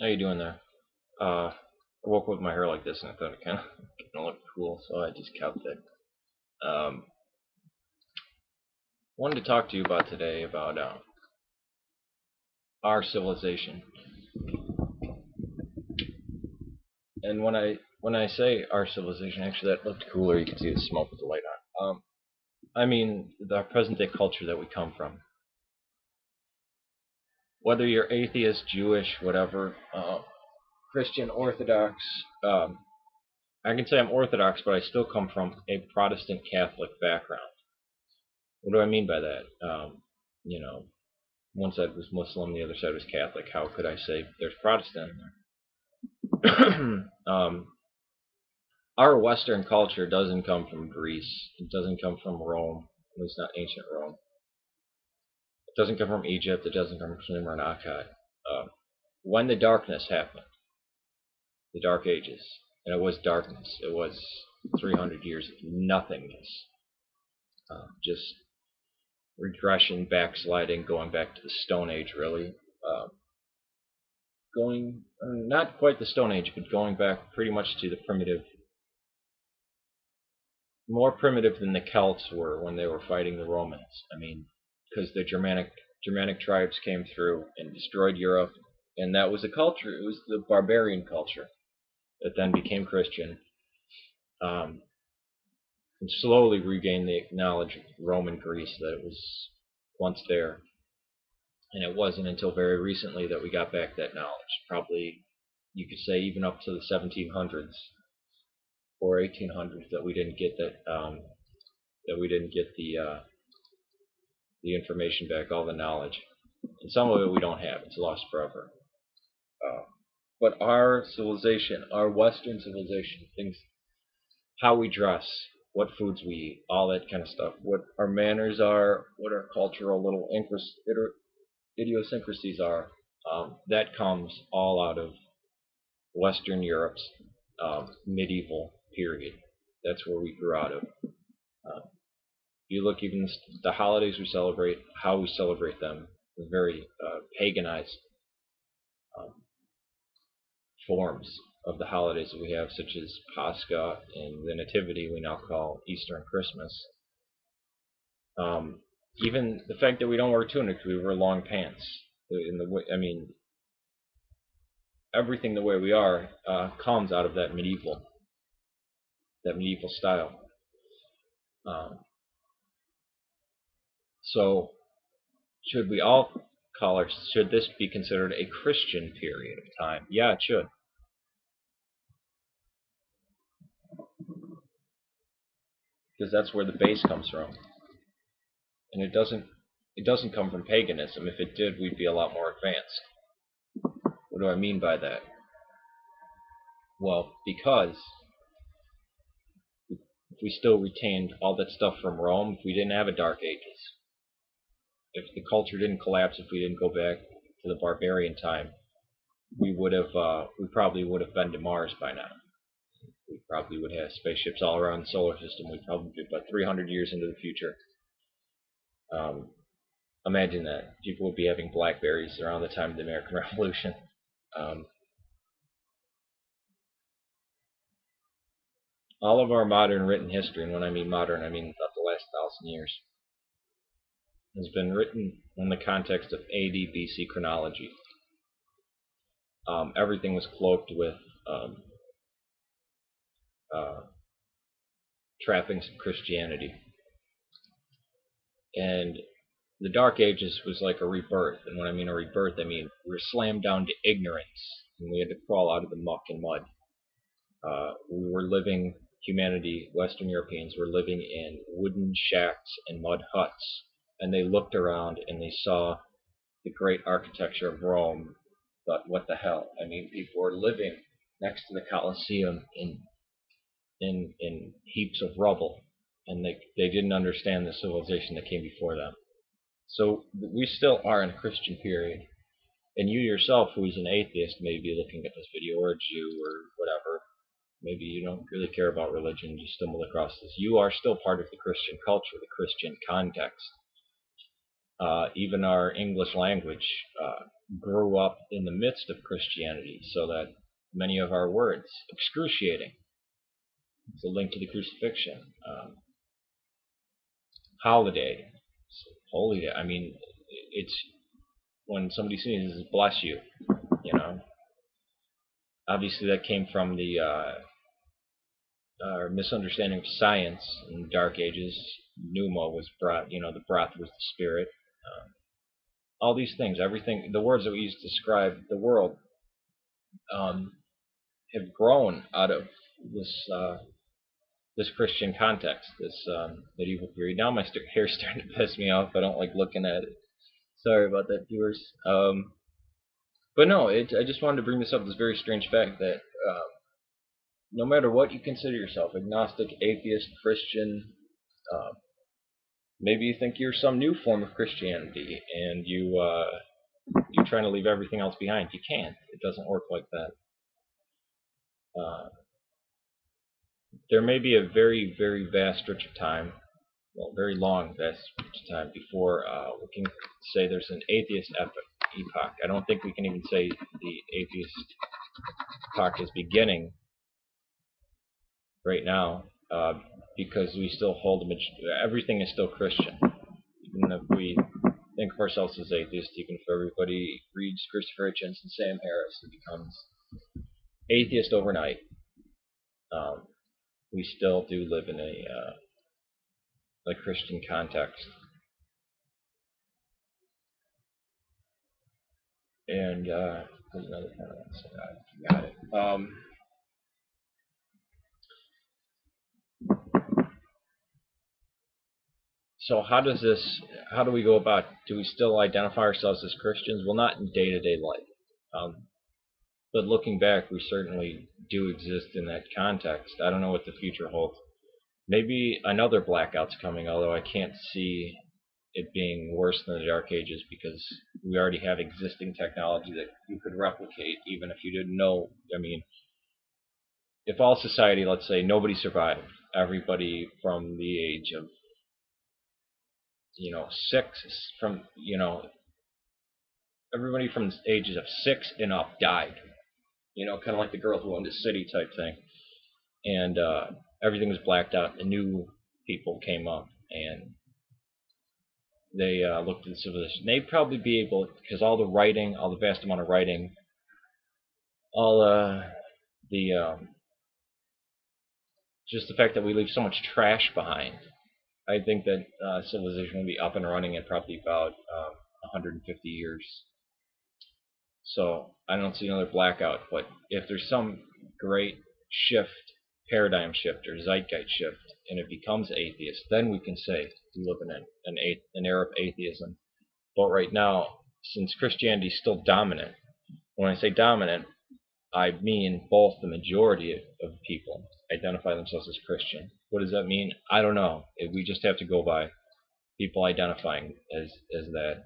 How you doing there? I woke up with my hair like this and I thought it kind of looked cool, so I just kept it. Um, Wanted to talk to you about today about our civilization, and when I say our civilization, actually that looked cooler. You can see the smoke with the light on. I mean the present day culture that we come from. Whether you're atheist, Jewish, whatever, Christian, Orthodox. I can say I'm Orthodox, but I still come from a Protestant Catholic background. What do I mean by that? You know, one side was Muslim, the other side was Catholic. How could I say there's Protestant in there? Our Western culture doesn't come from Greece. It doesn't come from Rome. At least not ancient Rome. It doesn't come from Egypt. It doesn't come from Sumer and Akkad. When the darkness happened, the Dark Ages, and it was darkness. It was 300 years of nothingness. Just regression, backsliding, going back to the Stone Age, really. Going not quite the Stone Age, but going back pretty much to the primitive, more primitive than the Celts were when they were fighting the Romans. I mean, because the Germanic tribes came through and destroyed Europe, and that was a culture. It was the barbarian culture that then became Christian, um, and slowly regained the knowledge of Rome and Greece that it was once there. And it wasn't until very recently that we got back that knowledge. Probably, you could say, even up to the 1700s or 1800s that we didn't get that we didn't get the information back, all the knowledge. And some of it we don't have; it's lost forever. Uh, but our civilization, our Western civilization, things, how we dress, what foods we eat, all that kind of stuff, what our manners are, what our cultural little idiosyncrasies are, that comes all out of Western Europe's medieval period. That's where we grew out of. Uh, you look even the holidays we celebrate, how we celebrate them, very paganized um, forms of the holidays that we have, such as Pascha and the Nativity, we now call Easter and Christmas. Um, Even the fact that we don't wear tunics, we wear long pants. I mean, everything the way we are comes out of that medieval style. Um, so, should we all should this be considered a Christian period of time? Yeah, it should, because that's where the base comes from, and it doesn't come from paganism. If it did, we'd be a lot more advanced. What do I mean by that? Well, because if we still retained all that stuff from Rome, if we didn't have a Dark Ages, if the culture didn't collapse, if we didn't go back to the barbarian time, we probably would have been to Mars by now. We probably would have spaceships all around the solar system. We'd probably be about 300 years into the future. Um, Imagine that. People would be having Blackberries around the time of the American Revolution. Um, all of our modern written history, and when I mean modern, I mean about the last 1,000 years, has been written in the context of AD BC chronology. Everything was cloaked with um, uh, trappings of Christianity. And the Dark Ages was like a rebirth. And when I mean a rebirth, I mean we were slammed down to ignorance, and we had to crawl out of the muck and mud. We were living, humanity, Western Europeans were living in wooden shacks and mud huts. And they looked around and they saw the great architecture of Rome. But what the hell? I mean, people were living next to the Colosseum in heaps of rubble, and they didn't understand the civilization that came before them. So we still are in a Christian period, and you yourself, who is an atheist, may be looking at this video, or a Jew, or whatever. Maybe you don't really care about religion, you stumble across this. You are still part of the Christian culture, the Christian context. Even our English language grew up in the midst of Christianity, so that many of our words, excruciating, it's a link to the crucifixion, holiday, holy day. I mean, it's when somebody sneezes, bless you. You know, obviously that came from the our misunderstanding of science in the Dark Ages. Pneuma was breath. You know, the breath was the spirit. All these things, everything, the words that we use to describe the world, um, have grown out of this Christian context, this medieval period. Now my hair's starting to piss me off. I don't like looking at it. Sorry about that, viewers. But no, I just wanted to bring this up. This very strange fact that no matter what you consider yourself, agnostic, atheist, Christian, uh, maybe you think you're some new form of Christianity, and you're trying to leave everything else behind. You can't. It doesn't work like that. Uh, there may be a very, very vast stretch of time, well, very long vast stretch of time before we can say there's an atheist epoch. I don't think we can even say the atheist epoch is beginning right now, because we still hold everything is still Christian. Even if we think of ourselves as atheists, even if everybody reads Christopher Hitchens and Sam Harris and becomes atheist overnight, we still do live in a Christian context. And there's another kind of I got it. So how do we go about, do we still identify ourselves as Christians? Well, not in day-to-day life. But looking back, we certainly do exist in that context. I don't know what the future holds. Maybe another blackout's coming, although I can't see it being worse than the Dark Ages, because we already have existing technology that you could replicate even if you didn't know. I mean, if all society, let's say nobody survived, everybody from the age of 6, from everybody from the ages of 6 and up died. Kind of like the girl who owned a city type thing, and everything was blacked out. And new people came up, and they looked at the civilization. They'd probably be able, because all the writing, all the vast amount of writing, all the just the fact that we leave so much trash behind. I think that civilization will be up and running in probably about 150 years. So I don't see another blackout. But if there's some great shift, paradigm shift, or zeitgeist shift, and it becomes atheist, then we can say we live in an era of atheism. But right now, since Christianity is still dominant, when I say dominant, I mean both the majority of people identify themselves as Christian. What does that mean? I don't know. We just have to go by people identifying as that,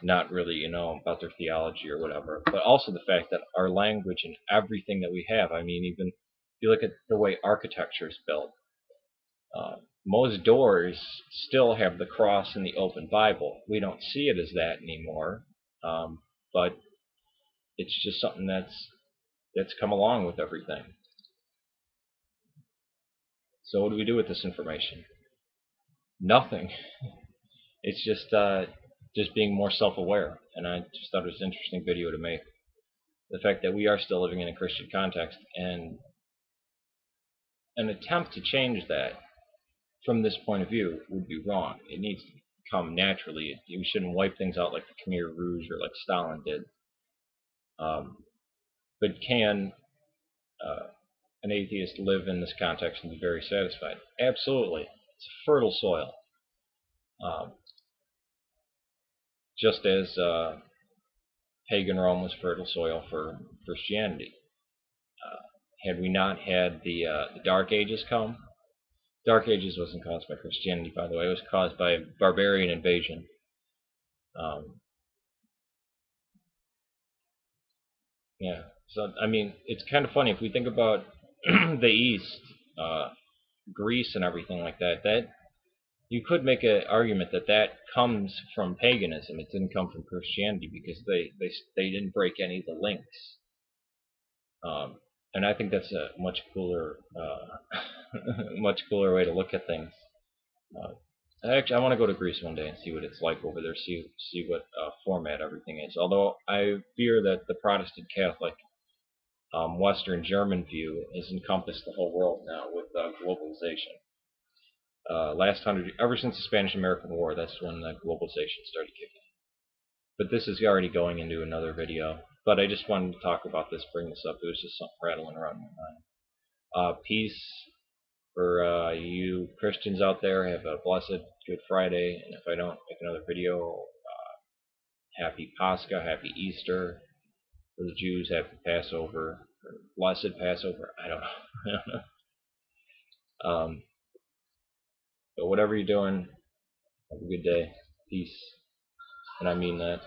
not really, about their theology or whatever. But also the fact that our language and everything that we have, I mean, even if you look at the way architecture is built, most doors still have the cross and the open Bible. We don't see it as that anymore, but it's just something that's come along with everything. So what do we do with this information? Nothing. It's just being more self-aware, and I just thought it was an interesting video to make. The fact that we are still living in a Christian context, and an attempt to change that from this point of view would be wrong. It needs to come naturally. You shouldn't wipe things out like the Khmer Rouge or like Stalin did. But can an atheist live in this context and be very satisfied? Absolutely. It's a fertile soil. Just as pagan Rome was fertile soil for Christianity. Had we not had the Dark Ages come, Dark Ages wasn't caused by Christianity, by the way. It was caused by barbarian invasion. Yeah. So, I mean, it's kind of funny if we think about the East, Greece and everything like that. you could make an argument that that comes from paganism. It didn't come from Christianity because they didn't break any of the links. And I think that's a much cooler much cooler way to look at things. Actually, I want to go to Greece one day and see what it's like over there. See what format everything is. Although I fear that the Protestant Catholic Western German view has encompassed the whole world now with globalization. Ever since the Spanish-American War, that's when the globalization started kicking in. But this is already going into another video. But I just wanted to talk about this, bring this up. It was just something rattling around my mind. Peace for you Christians out there. Have a blessed Good Friday. And if I don't make another video, happy Pascha, happy Easter. For the Jews, happy Passover, or blessed Passover. I don't know. But whatever you're doing, have a good day. Peace. And I mean that.